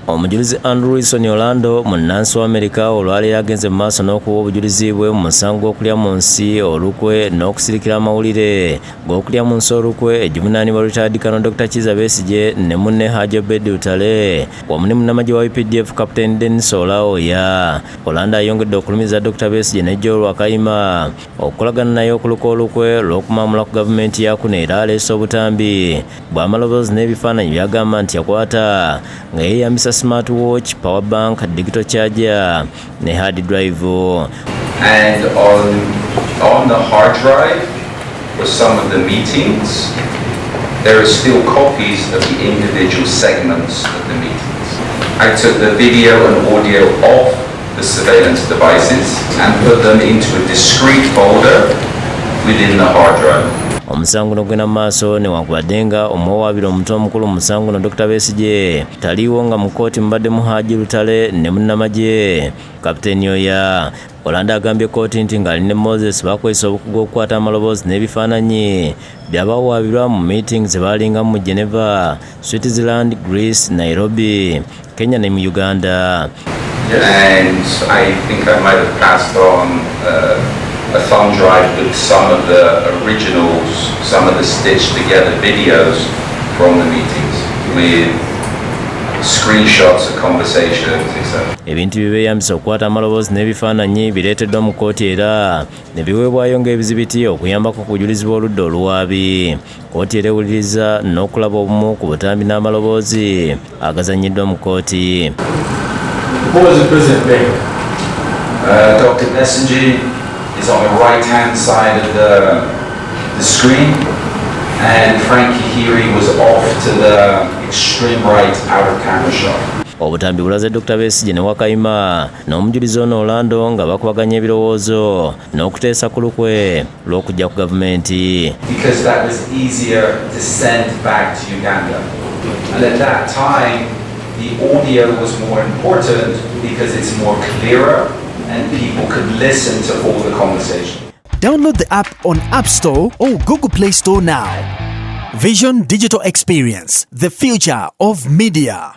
Omujulizi Andrew Wilson Orlando munnansi wa Amerika olwali yagenze mu maaso n'okuwa obujulizi bwe mu musango gw'okulya mu nsi olukwe n'okusirikira amawulire g'okulya mu nsi olukwe egivunaanibwa retired Colonel Dr. Kiza Besigye ne munne Haji Obedi Lutale wamu ne munnamagye wa UPDF Captain Dennis Olaoya. Orlando ayongedde okulumiza Dr. Besigye ne Joel Wakayima okukolagana naye okuluka olukwe lw'okumamula ku gavumenti yaku era aleese obutambi bw'amaloboozi n'ebifaananyi byagamba nti yakwata nga yeeyambisa smartwatch, power bank, digital charger ne hard drive. And on the hard drive were some of the meetings. There are still copies of the individual segments of the meetings. I took the video and audio off the surveillance devices and put them into a discrete folder within the hard drive. Omusango n'ogenda mu maaso newankubadde nga omuwawaabira omuto omukulu mu musango no Dr. Besigye taliiwo nga mu kkooti mubaddemu Haji Lutale ne munnamagye Kapiteeni Oya. Orlando agambye kkooti nti ng'ali ne Moses bakozesa obukugu okukwata amaloboozi n'ebifaananyi byabawaabirwa mu meetings ebaalingamu mu Geneva, Switzerland, Greece, Nairobi, Kenya ne mu Uganda. And I think I might have passed on a thumb drive with some of the originals, some of the stitched together videos from the meetings with screenshots of conversations, etc. Ebintu bibeeyambisa okukwata amaloboozi n'ebifaananyi bireeteddwa mu kkooti era ne biweebwayo ng'ebizibiti okuyambako ku bujulizi bw'oludda oluwaabi. Kkooti era ewuliriza n'okulaba obumu ku butambi n'amaloboozi agazannyiddwa mu kkooti. Dr. Besigye is on the right-hand side of the screen, and Frankie Heary was off to the extreme right outer camera shot. Obutambi bulaze Dr. Besigye ne Wakayima n'omujulizi ono Orlando nga bakubaganya ebirowoozo n'okuteesa ku lukwe lw'okujja ku gavumenti. Because that was easier to send back to Uganda. And at that time, the audio was more important because it's more clearer and people could listen to all the conversation. Download the app on App Store or Google Play Store now. Vision Digital Experience, the future of media.